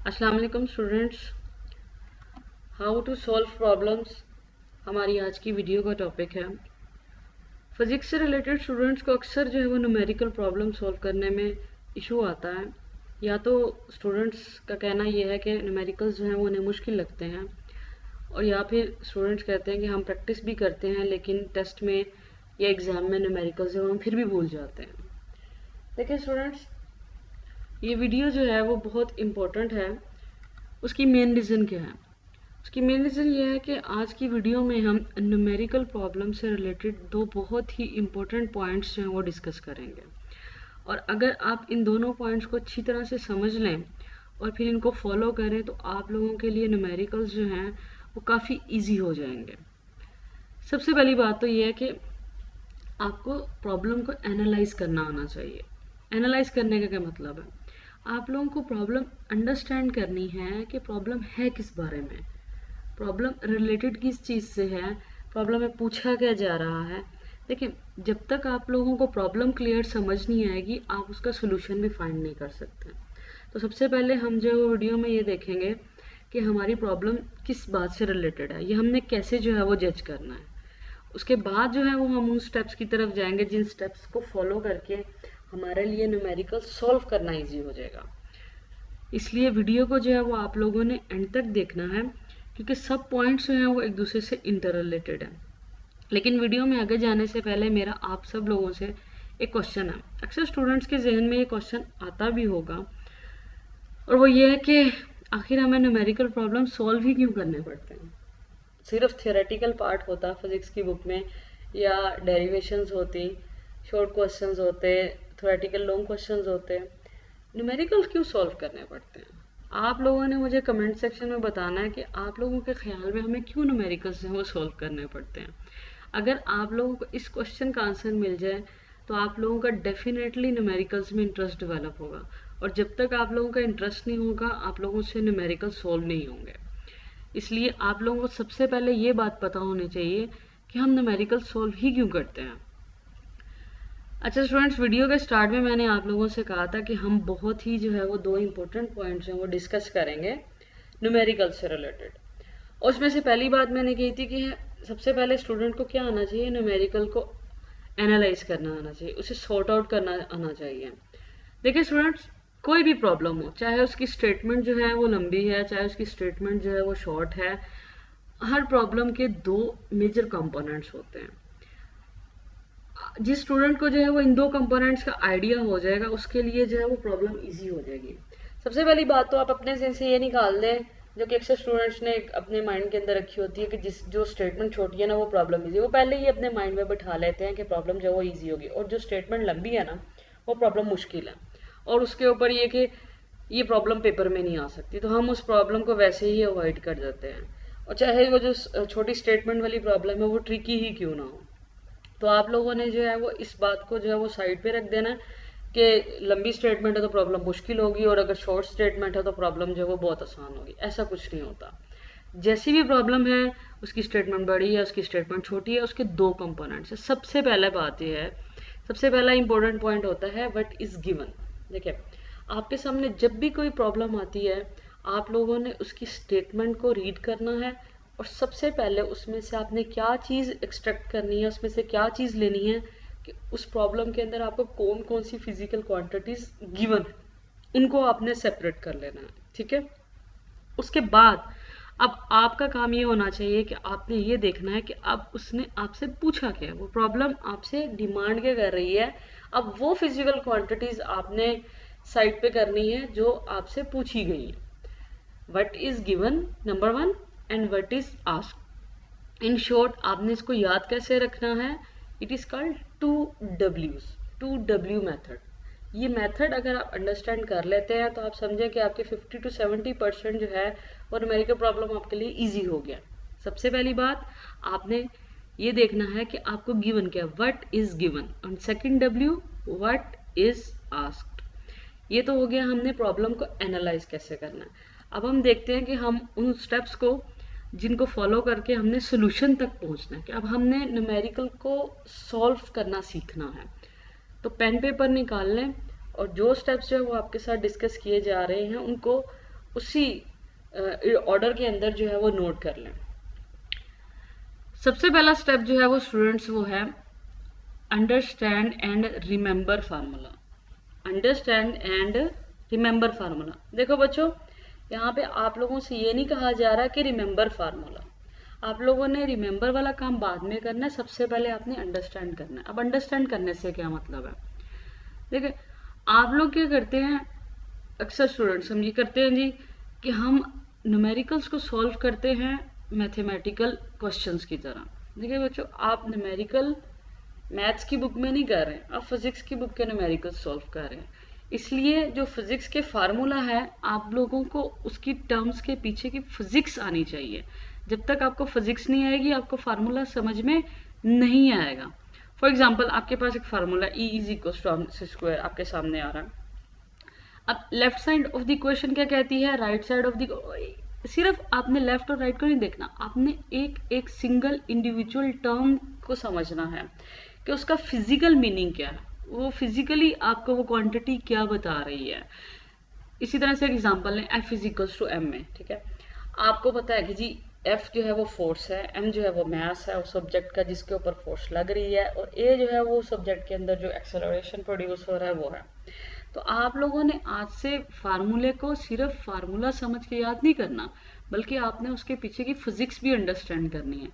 अस्सलाम वालेकुम students. How to solve problems हमारी आज की वीडियो का टॉपिक है। फिजिक्स से रिलेटेड स्टूडेंट्स को अक्सर जो है वो न्यूमेरिकल प्रॉब्लम सॉल्व करने में इशू आता है। या तो स्टूडेंट्स का कहना ये है कि न्यूमेरिकल्स जो हैं वो उन्हें मुश्किल लगते हैं, और या फिर स्टूडेंट्स कहते हैं कि हम प्रैक्टिस भी करते हैं लेकिन टेस्ट में या एग्ज़ाम में न्यूमेरिकल्स जो हम फिर भी भूल जाते हैं। देखिए स्टूडेंट्स, ये वीडियो जो है वो बहुत इम्पोर्टेंट है। उसकी मेन रीज़न क्या है? उसकी मेन रीज़न ये है कि आज की वीडियो में हम न्यूमेरिकल प्रॉब्लम से रिलेटेड दो बहुत ही इम्पोर्टेंट पॉइंट्स जो हैं वो डिस्कस करेंगे। और अगर आप इन दोनों पॉइंट्स को अच्छी तरह से समझ लें और फिर इनको फॉलो करें तो आप लोगों के लिए न्यूमेरिकल्स जो हैं वो काफ़ी इजी हो जाएंगे। सबसे पहली बात तो ये है कि आपको प्रॉब्लम को एनालाइज करना आना चाहिए। एनालाइज करने का क्या मतलब है? आप लोगों को प्रॉब्लम अंडरस्टैंड करनी है कि प्रॉब्लम है किस बारे में, प्रॉब्लम रिलेटेड किस चीज़ से है, प्रॉब्लम में पूछा क्या जा रहा है। देखिए, जब तक आप लोगों को प्रॉब्लम क्लियर समझ नहीं आएगी आप उसका सोल्यूशन भी फाइंड नहीं कर सकते। तो सबसे पहले हम जो है वीडियो में ये देखेंगे कि हमारी प्रॉब्लम किस बात से रिलेटेड है, ये हमने कैसे जो है वो जज करना है। उसके बाद जो है वो हम उन स्टेप्स की तरफ जाएंगे जिन स्टेप्स को फॉलो करके हमारे लिए न्यूमेरिकल सॉल्व करना ईजी हो जाएगा। इसलिए वीडियो को जो है वो आप लोगों ने एंड तक देखना है, क्योंकि सब पॉइंट्स जो हैं वो एक दूसरे से इंटर रिलेटेड है। लेकिन वीडियो में आगे जाने से पहले मेरा आप सब लोगों से एक क्वेश्चन है। अक्सर स्टूडेंट्स के जहन में ये क्वेश्चन आता भी होगा, और वो ये है कि आखिर हमें न्यूमेरिकल प्रॉब्लम सॉल्व ही क्यों करने पड़ते हैं। सिर्फ थियोरेटिकल पार्ट होता फिजिक्स की बुक में, या डेरिवेशंस होती, शॉर्ट क्वेश्चंस होते, थ्योरेटिकल लॉन्ग क्वेश्चंस होते, न्यूमेरिकल क्यों सॉल्व करने पड़ते हैं? आप लोगों ने मुझे कमेंट सेक्शन में बताना है कि आप लोगों के ख्याल में हमें क्यों न्यूमेरिकल्स जो है वो सॉल्व करने पड़ते हैं। अगर आप लोगों को इस क्वेश्चन का आंसर मिल जाए तो आप लोगों का डेफिनेटली न्यूमेरिकल्स में इंटरेस्ट डेवलप होगा, और जब तक आप लोगों का इंटरेस्ट नहीं होगा आप लोगों से न्यूमेरिकल सॉल्व नहीं होंगे। इसलिए आप लोगों को सबसे पहले ये बात पता होनी चाहिए कि हम न्यूमेरिकल सॉल्व ही क्यों करते हैं। अच्छा स्टूडेंट्स, वीडियो के स्टार्ट में मैंने आप लोगों से कहा था कि हम बहुत ही जो है वो दो इम्पोर्टेंट पॉइंट्स हैं वो डिस्कस करेंगे न्यूमेरिकल से रिलेटेड। और उसमें से पहली बात मैंने कही थी कि सबसे पहले स्टूडेंट को क्या आना चाहिए, न्यूमेरिकल को एनालाइज करना आना चाहिए, उसे सॉर्ट आउट करना आना चाहिए। देखिए स्टूडेंट्स, कोई भी प्रॉब्लम हो, चाहे उसकी स्टेटमेंट जो है वो लंबी है, चाहे उसकी स्टेटमेंट जो है वो शॉर्ट है, हर प्रॉब्लम के दो मेजर कंपोनेंट्स होते हैं। जिस स्टूडेंट को जो है वो इन दो कंपोनेंट्स का आइडिया हो जाएगा उसके लिए जो है वो प्रॉब्लम इजी हो जाएगी। सबसे पहली बात तो आप अपने से ये निकाल दें, जो कि अक्सर स्टूडेंट्स ने अपने माइंड के अंदर रखी होती है कि जो स्टेटमेंट छोटी है ना वो प्रॉब्लम इजी, वो पहले ही अपने माइंड में बैठा लेते हैं कि प्रॉब्लम जो है वो ईजी होगी, और जो स्टेटमेंट लंबी है ना वो प्रॉब्लम मुश्किल है, और उसके ऊपर ये कि ये प्रॉब्लम पेपर में नहीं आ सकती, तो हम उस प्रॉब्लम को वैसे ही अवॉइड कर देते हैं। और चाहे वो जो छोटी स्टेटमेंट वाली प्रॉब्लम है वो ट्रिकी ही क्यों ना हो, तो आप लोगों ने जो है वो इस बात को जो है वो साइड पे रख देना कि लंबी स्टेटमेंट है तो प्रॉब्लम मुश्किल होगी, और अगर शॉर्ट स्टेटमेंट है तो प्रॉब्लम जो है वो बहुत आसान होगी। ऐसा कुछ नहीं होता। जैसी भी प्रॉब्लम है, उसकी स्टेटमेंट बड़ी है, उसकी स्टेटमेंट छोटी है, उसके दो कंपोनेंट्स है। सबसे पहले बात यह है, सबसे पहला इंपॉर्टेंट पॉइंट होता है व्हाट इज गिवन। देखिए, आपके सामने जब भी कोई प्रॉब्लम आती है आप लोगों ने उसकी स्टेटमेंट को रीड करना है, और सबसे पहले उसमें से आपने क्या चीज़ एक्सट्रैक्ट करनी है, उसमें से क्या चीज़ लेनी है कि उस प्रॉब्लम के अंदर आपको कौन कौन सी फिजिकल क्वांटिटीज गिवन है उनको आपने सेपरेट कर लेना है। ठीक है, उसके बाद अब आपका काम ये होना चाहिए कि आपने ये देखना है कि अब उसने आपसे पूछा क्या है, वो प्रॉब्लम आपसे डिमांड क्या कर रही है। अब वो फिजिकल क्वांटिटीज आपने साइड पे करनी है जो आपसे पूछी गई है। What is given number one, and what is asked. In short आपने इसको याद कैसे रखना है, it is called 2Ws, 2W method. ये मेथड अगर आप अंडरस्टैंड कर लेते हैं तो आप समझें कि आपके 50 to 70% जो है वो न्यूमेरिकल प्रॉब्लम आपके लिए इजी हो गया। सबसे पहली बात आपने ये देखना है कि आपको गिवन क्या, व्हाट इज गिवन, और second W, what is asked. ये तो हो गया हमने प्रॉब्लम को एनालाइज कैसे करना है। अब हम देखते हैं कि हम उन स्टेप्स को जिनको फॉलो करके हमने सोल्यूशन तक पहुंचना है, कि अब हमने न्यूमेरिकल को सॉल्व करना सीखना है। तो पेन पेपर निकाल लें, और जो स्टेप्स जो है वो आपके साथ डिस्कस किए जा रहे हैं उनको उसी ऑर्डर के अंदर जो है वो नोट कर लें। सबसे पहला स्टेप जो है वो स्टूडेंट्स वो है understand and remember formula. Understand and remember formula. देखो बच्चों, यहाँ पे आप लोगों से ये नहीं कहा जा रहा कि रिमेंबर फार्मूला, आप लोगों ने रिमेंबर वाला काम बाद में करना है, सबसे पहले आपने अंडरस्टैंड करना है। अब अंडरस्टैंड करने से क्या मतलब है, देखिए आप लोग क्या करते हैं, अक्सर स्टूडेंट्स हम ये करते हैं जी कि हम न्यूमेरिकल्स को सॉल्व करते हैं मैथमेटिकल क्वेश्चंस की तरह। देखिए बच्चों, आप न्यूमेरिकल मैथ्स की बुक में नहीं कर रहे हैं, आप फिजिक्स की बुक के न्यूमेरिकल्स सॉल्व कर रहे हैं। इसलिए जो फिजिक्स के फार्मूला है, आप लोगों को उसकी टर्म्स के पीछे की फिजिक्स आनी चाहिए। जब तक आपको फिजिक्स नहीं आएगी, आपको फार्मूला समझ में नहीं आएगा। फॉर एग्जाम्पल, आपके पास एक formula E is equal to MC square आपके सामने आ रहा है। अब left side of the equation क्या कहती है, राइट साइड ऑफ द, सिर्फ आपने लेफ्ट और राइट को नहीं देखना, आपने एक एक सिंगल इंडिविजुअल टर्म को समझना है कि उसका फिजिकल मीनिंग क्या है, वो फिजिकली आपको वो क्वांटिटी क्या बता रही है। इसी तरह से एग्जांपल लें, F is equals to M में, ठीक है। आपको पता है कि जी F जो है वो फोर्स है, M जो है वो मास है उस ऑब्जेक्ट का जिसके ऊपर फोर्स लग रही है, और A जो है वो उस ऑब्जेक्ट के अंदर जो एक्सेलरेशन प्रोड्यूस हो रहा है वो है। तो आप लोगों ने आज से फार्मूले को सिर्फ फार्मूला समझ के याद नहीं करना, बल्कि आपने उसके पीछे की फिजिक्स भी अंडरस्टैंड करनी है।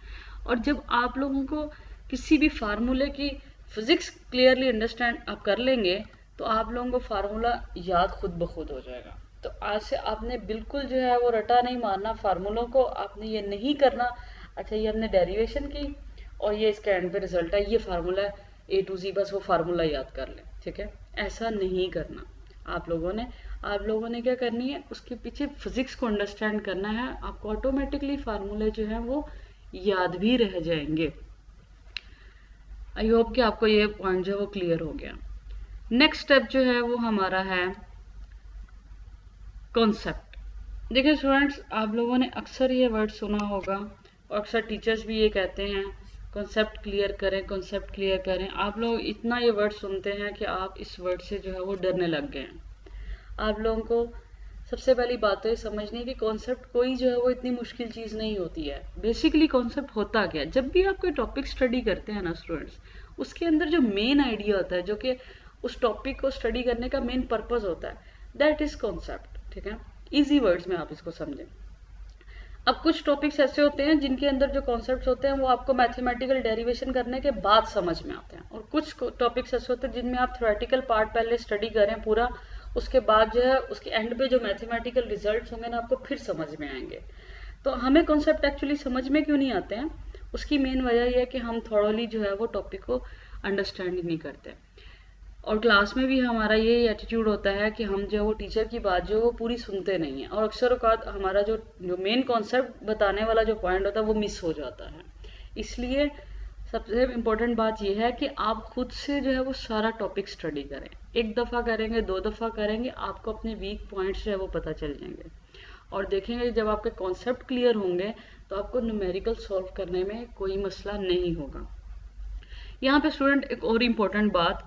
और जब आप लोगों को किसी भी फार्मूले की फिजिक्स क्लियरली अंडरस्टैंड आप कर लेंगे, तो आप लोगों को फार्मूला याद खुद ब खुद हो जाएगा। तो आज से आपने बिल्कुल जो है वो रटा नहीं मारना फार्मूलों को, आपने ये नहीं करना अच्छा ये हमने डेरिवेशन की और ये इसका एंड पे रिजल्ट है, ये फार्मूला है A to Z, बस वो फार्मूला याद कर लें, ठीक है। ऐसा नहीं करना आप लोगों ने क्या करनी है, उसके पीछे फिजिक्स को अंडरस्टैंड करना है, आपको ऑटोमेटिकली फार्मूले जो है वो याद भी रह जाएंगे। आई होप कि आपको ये पॉइंट जो है वो क्लियर हो गया। नेक्स्ट स्टेप जो है वो हमारा है कॉन्सेप्ट। देखिए स्टूडेंट्स, आप लोगों ने अक्सर ये वर्ड सुना होगा और अक्सर टीचर्स भी ये कहते हैं कॉन्सेप्ट क्लियर करें, कॉन्सेप्ट क्लियर करें। आप लोग इतना ये वर्ड सुनते हैं कि आप इस वर्ड से जो है वो डरने लग गए हैं। आप लोगों को सबसे पहली बात तो ये समझनी है कि कॉन्सेप्ट कोई जो है वो इतनी मुश्किल चीज़ नहीं होती है। बेसिकली कॉन्सेप्ट होता क्या है, जब भी आप कोई टॉपिक स्टडी करते हैं ना स्टूडेंट्स, उसके अंदर जो मेन आइडिया होता है, जो कि उस टॉपिक को स्टडी करने का मेन पर्पज होता है, दैट इज कॉन्सेप्ट, ठीक है। ईजी वर्ड्स में आप इसको समझें। अब कुछ टॉपिक्स ऐसे होते हैं जिनके अंदर जो कॉन्सेप्ट्स होते हैं वो आपको मैथमेटिकल डेरिवेशन करने के बाद समझ में आते हैं, और कुछ टॉपिक्स ऐसे होते हैं जिनमें आप थ्योरेटिकल पार्ट पहले स्टडी करें पूरा, उसके बाद जो है उसके एंड पे जो मैथमेटिकल रिजल्ट्स होंगे ना आपको फिर समझ में आएंगे। तो हमें कॉन्सेप्ट एक्चुअली समझ में क्यों नहीं आते हैं, उसकी मेन वजह यह है कि हम थॉरोली जो है वो टॉपिक को अंडरस्टैंड ही नहीं करते। और क्लास में भी हमारा ये एटीट्यूड होता है कि हम जो वो टीचर की बात जो वो पूरी सुनते नहीं है, और अक्सर औकात हमारा जो मेन कॉन्सेप्ट बताने वाला जो पॉइंट होता है वो मिस हो जाता है। इसलिए सबसे इम्पोर्टेंट बात यह है कि आप खुद से जो है वो सारा टॉपिक स्टडी करें। एक दफ़ा करेंगे, 2 दफ़ा करेंगे, आपको अपने वीक पॉइंट्स जो है वो पता चल जाएंगे, और देखेंगे जब आपके कॉन्सेप्ट क्लियर होंगे तो आपको न्यूमेरिकल सॉल्व करने में कोई मसला नहीं होगा। यहाँ पे स्टूडेंट एक और इम्पोर्टेंट बात,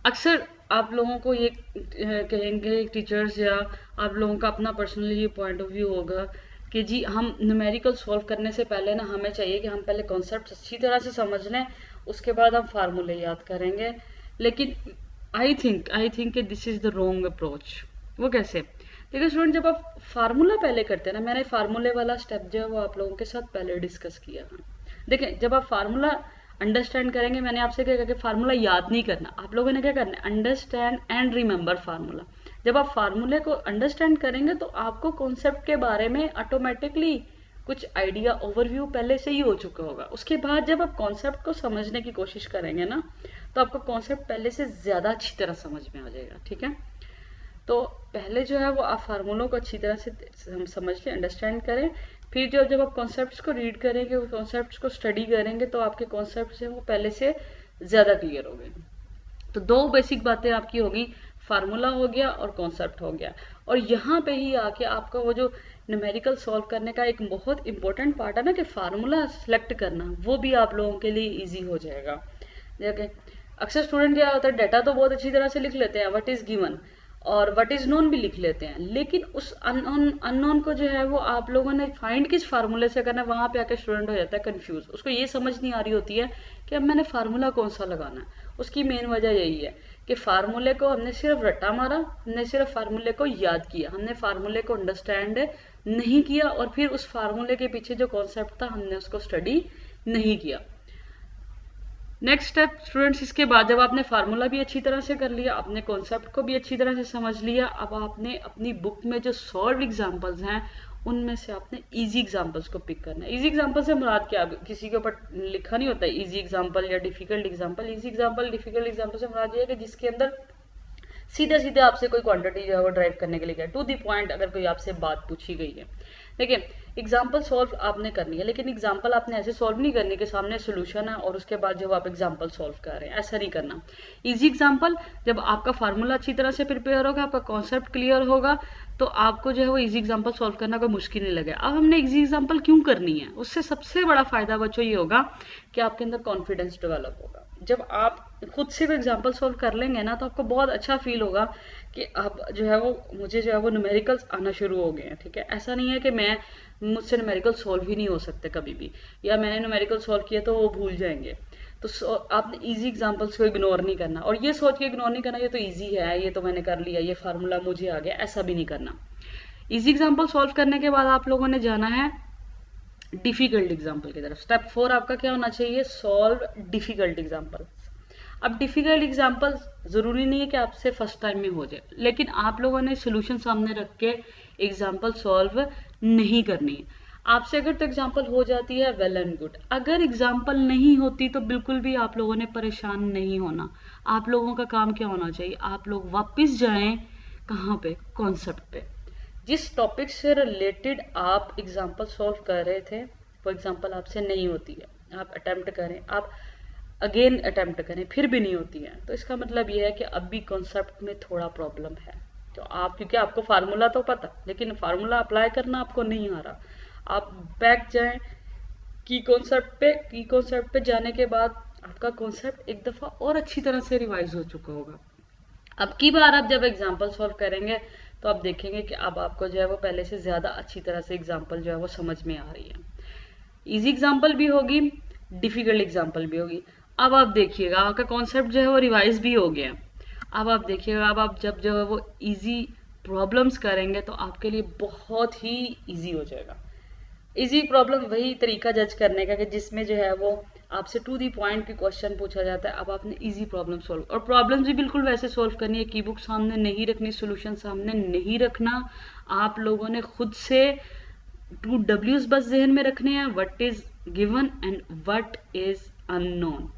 अक्सर आप लोगों को ये कहेंगे टीचर्स या आप लोगों का अपना पर्सनली ये पॉइंट ऑफ व्यू होगा कि जी हम न्यूमेरिकल सॉल्व करने से पहले ना हमें चाहिए कि हम पहले कॉन्सेप्ट अच्छी तरह से समझ लें, उसके बाद हम फार्मूले याद करेंगे। लेकिन आई थिंक कि this is the wrong approach. वो कैसे, देखिए स्टूडेंट, जब आप फार्मूला पहले करते हैं ना, मैंने फार्मूले वाला स्टेप जो है वो आप लोगों के साथ पहले डिस्कस किया था। देखिए जब आप फार्मूला अंडरस्टैंड करेंगे, मैंने आपसे क्या कहा कि फार्मूला याद नहीं करना, आप लोगों ने क्या करना है, अंडरस्टैंड एंड रिमेंबर फार्मूला। जब आप फार्मूले को अंडरस्टैंड करेंगे तो आपको कॉन्सेप्ट के बारे में ऑटोमेटिकली कुछ आइडिया ओवरव्यू पहले से ही हो चुका होगा। उसके बाद जब आप कॉन्सेप्ट को समझने की कोशिश करेंगे ना, तो आपको कॉन्सेप्ट पहले से ज़्यादा अच्छी तरह समझ में आ जाएगा, ठीक है। तो पहले जो है वो आप फार्मूलों को अच्छी तरह से समझ लें, अंडरस्टैंड करें, फिर जब आप कॉन्सेप्ट्स को रीड करेंगे, वो कॉन्सेप्ट्स को स्टडी करेंगे, तो आपके कॉन्सेप्ट्स हैं वो पहले से ज़्यादा क्लियर हो गए। तो 2 बेसिक बातें आपकी होगी, फार्मूला हो गया और कॉन्सेप्ट हो गया। और यहाँ पे ही आके आपका वो जो न्यूमेरिकल सॉल्व करने का एक बहुत इंपॉर्टेंट पार्ट है ना कि फार्मूला सेलेक्ट करना, वो भी आप लोगों के लिए ईजी हो जाएगा। देखिए अक्सर स्टूडेंट क्या होता है, डाटा तो बहुत अच्छी तरह से लिख लेते हैं, व्हाट इज़ गिवन, और व्हाट इज नोन भी लिख लेते हैं, लेकिन उस अननोन को जो है वो आप लोगों ने फाइंड किस फार्मूले से करना है, वहां पे आके स्टूडेंट हो जाता है कंफ्यूज। उसको ये समझ नहीं आ रही होती है कि अब मैंने फार्मूला कौन सा लगाना है। उसकी मेन वजह यही है कि फार्मूले को हमने सिर्फ रट्टा मारा, हमने सिर्फ फार्मूले को याद किया, हमने फार्मूले को अंडरस्टैंड नहीं किया, और फिर उस फार्मूले के पीछे जो कॉन्सेप्ट था हमने उसको स्टडी नहीं किया। नेक्स्ट स्टेप स्टूडेंट्स, इसके बाद जब आपने फार्मूला भी अच्छी तरह से कर लिया, आपने कॉन्सेप्ट को भी अच्छी तरह से समझ लिया, अब आपने अपनी बुक में जो सॉल्व एग्जांपल्स हैं उनमें से आपने इजी एग्जांपल्स को पिक करना है। इजी एग्जांपल से मुराद क्या, किसी के ऊपर लिखा नहीं होता इजी एग्जांपल या difficult example. Easy example difficult example से मुराद ये है कि जिसके अंदर सीधे सीधे आपसे कोई क्वांटिटी जो है वो ड्राइव करने के लिए क्या, टू दी पॉइंट अगर कोई आपसे बात पूछी गई है। देखिए एग्जाम्पल सॉल्व आपने करनी है, लेकिन एग्जाम्पल आपने ऐसे सॉल्व नहीं करनी कि सामने सोल्यूशन है और उसके बाद जब आप एग्जाम्पल सॉल्व कर रहे हैं, ऐसा नहीं करना। इजी एग्जाम्पल, जब आपका फार्मूला अच्छी तरह से प्रिपेयर होगा, आपका कॉन्सेप्ट क्लियर होगा, तो आपको जो है वो इजी एग्जाम्पल सॉल्व करना कोई मुश्किल नहीं लगे। अब हमने इजी एग्जाम्पल क्यों करनी है, उससे सबसे बड़ा फायदा बच्चों ये होगा कि आपके अंदर कॉन्फिडेंस डेवलप होगा। जब आप खुद से भी एग्जाम्पल सॉल्व कर लेंगे ना, तो आपको बहुत अच्छा फील होगा कि अब जो है वो मुझे जो है वो न्यूमेरिकल्स आना शुरू हो गए हैं। ठीक है, ऐसा नहीं है कि मुझसे न्यूमेरिकल सॉल्व ही नहीं हो सकते कभी भी, या मैंने न्यूमेरिकल सॉल्व किया तो वो भूल जाएंगे। तो आपने इजी एग्जांपल्स को इग्नोर नहीं करना, और ये सोच के इग्नोर नहीं करना ये तो इजी है, ये तो मैंने कर लिया, ये फार्मूला मुझे आ गया, ऐसा भी नहीं करना। इजी एग्जांपल सॉल्व करने के बाद आप लोगों ने जाना है डिफिकल्ट एग्जाम्पल की तरफ। स्टेप 4 आपका क्या होना चाहिए, सॉल्व डिफिकल्ट एग्जाम्पल। अब डिफिकल्ट एग्जाम्पल जरूरी नहीं है कि आपसे फर्स्ट टाइम में हो जाए, लेकिन आप लोगों ने सोल्यूशन सामने रख के एग्जाम्पल सॉल्व नहीं करनी है। आपसे अगर तो एग्जाम्पल हो जाती है वेल एंड गुड, अगर एग्जाम्पल नहीं होती तो बिल्कुल भी आप लोगों ने परेशान नहीं होना। आप लोगों का काम क्या होना चाहिए, आप लोग वापस जाएं कहाँ पे, कॉन्सेप्ट पे। जिस टॉपिक से रिलेटेड आप एग्जाम्पल सॉल्व कर रहे थे वो एग्जाम्पल आपसे नहीं होती है, आप अटेम्प्ट करें, आप अगेन अटेम्प्ट करें, फिर भी नहीं होती है, तो इसका मतलब ये है कि अब भी कॉन्सेप्ट में थोड़ा प्रॉब्लम है। तो आप, क्योंकि आपको फार्मूला तो पता, लेकिन फार्मूला अप्लाई करना आपको नहीं आ रहा, आप बैक जाएं की कॉन्सेप्ट पे जाने के बाद आपका कॉन्सेप्ट एक दफ़ा और अच्छी तरह से रिवाइज हो चुका होगा। अब की बार आप जब एग्जाम्पल सॉल्व करेंगे तो आप देखेंगे कि अब आपको जो है वो पहले से ज़्यादा अच्छी तरह से एग्जाम्पल जो है वो समझ में आ रही है। इजी एग्जाम्पल भी होगी, डिफिकल्ट एग्जाम्पल भी होगी। अब आप देखिएगा आपका कॉन्सेप्ट जो है वो रिवाइज भी हो गया। अब आप देखिएगा, अब आप जब जो है वो इजी प्रॉब्लम्स करेंगे तो आपके लिए बहुत ही इजी हो जाएगा। इजी प्रॉब्लम वही तरीका जज करने का कि जिसमें जो है वो आपसे टू दी पॉइंट की क्वेश्चन पूछा जाता है। अब आपने इजी प्रॉब्लम सॉल्व, और प्रॉब्लम्स भी बिल्कुल वैसे सॉल्व करनी है, की बुक सामने नहीं रखनी, सोल्यूशन सामने नहीं रखना। आप लोगों ने खुद से 2 W's बस जहन में रखने हैं, what is given and what is unknown.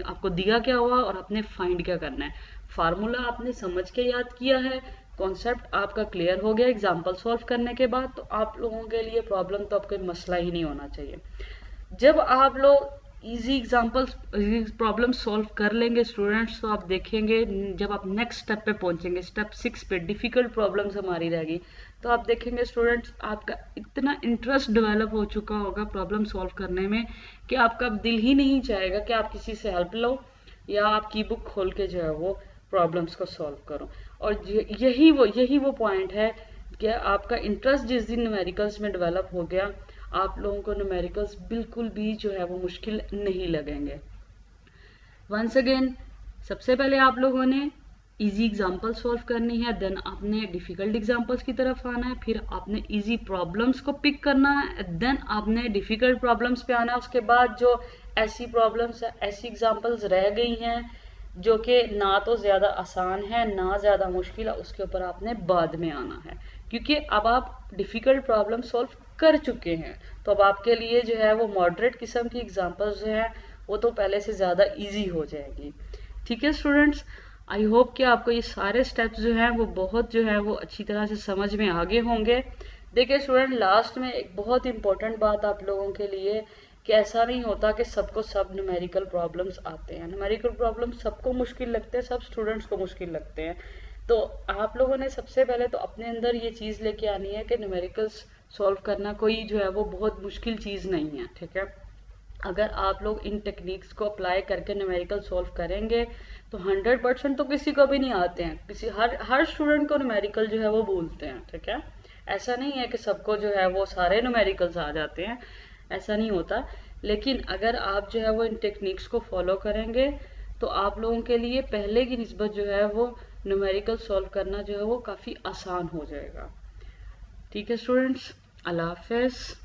आपको दिया क्या हुआ और आपने फाइंड क्या करना है। फार्मूला आपने समझ के याद किया है, कॉन्सेप्ट आपका क्लियर हो गया एग्जाम्पल सॉल्व करने के बाद, तो आप लोगों के लिए प्रॉब्लम तो आपको मसला ही नहीं होना चाहिए। जब आप लोग इजी एग्जाम्पल्स प्रॉब्लम सॉल्व कर लेंगे स्टूडेंट्स, तो आप देखेंगे जब आप नेक्स्ट स्टेप पे पहुंचेंगे, स्टेप 6 पे डिफिकल्ट प्रॉब्लम्स हमारी रहेगी, तो आप देखेंगे स्टूडेंट्स आपका इतना इंटरेस्ट डेवलप हो चुका होगा प्रॉब्लम सॉल्व करने में कि आपका दिल ही नहीं चाहेगा कि आप किसी से हेल्प लो या आप की बुक खोल के जो है वो प्रॉब्लम्स को सॉल्व करो। और यही वो पॉइंट है कि आपका इंटरेस्ट जिस दिन न्यूमेरिकल्स में डेवलप हो गया, आप लोगों को न्यूमेरिकल्स बिल्कुल भी जो है वो मुश्किल नहीं लगेंगे। वंस अगेन, सबसे पहले आप लोगों ने इजी एग्जाम्पल सॉल्व करनी है, देन आपने डिफिकल्ट एग्जाम्पल्स की तरफ आना है, फिर आपने इजी प्रॉब्लम्स को पिक करना है, देन आपने डिफिकल्ट प्रॉब्लम्स पे आना है। उसके बाद जो ऐसी प्रॉब्लम्स ऐसी एग्जाम्पल्स रह गई हैं जो कि ना तो ज़्यादा आसान है ना ज़्यादा मुश्किल है, उसके ऊपर आपने बाद में आना है, क्योंकि अब आप डिफ़िकल्ट प्रॉब्लम सॉल्व कर चुके हैं। तो अब आपके लिए जो है वो मॉडरेट किस्म की एग्जांपल्स जो हैं वो तो पहले से ज़्यादा इजी हो जाएगी। ठीक है स्टूडेंट्स, आई होप कि आपको ये सारे स्टेप्स जो हैं वो बहुत जो है वो अच्छी तरह से समझ में आगे होंगे। देखिए स्टूडेंट, लास्ट में एक बहुत इंपॉर्टेंट बात आप लोगों के लिए कि ऐसा नहीं होता कि सबको सब न्यूमेरिकल प्रॉब्लम्स आते हैं। न्यूमेरिकल प्रॉब्लम्स सबको मुश्किल लगते हैं, सब स्टूडेंट्स को मुश्किल लगते हैं। तो आप लोगों ने सबसे पहले तो अपने अंदर ये चीज़ लेके आनी है कि न्यूमेरिकल्स सॉल्व करना कोई जो है वो बहुत मुश्किल चीज़ नहीं है। ठीक है, अगर आप लोग इन टेक्निक्स को अप्लाई करके न्यूमेरिकल सॉल्व करेंगे तो 100% तो किसी को भी नहीं आते हैं, किसी हर स्टूडेंट को न्यूमेरिकल जो है वो बोलते हैं, ठीक है। ऐसा नहीं है कि सबको जो है वो सारे न्यूमेरिकल्स आ जाते हैं, ऐसा नहीं होता। लेकिन अगर आप जो है वो इन टेक्निक्स को फॉलो करेंगे तो आप लोगों के लिए पहले की निस्बत जो है वो न्यूमेरिकल सॉल्व करना जो है वो काफ़ी आसान हो जाएगा। ठीक है स्टूडेंट्स, अल्लाह हाफ़िज़।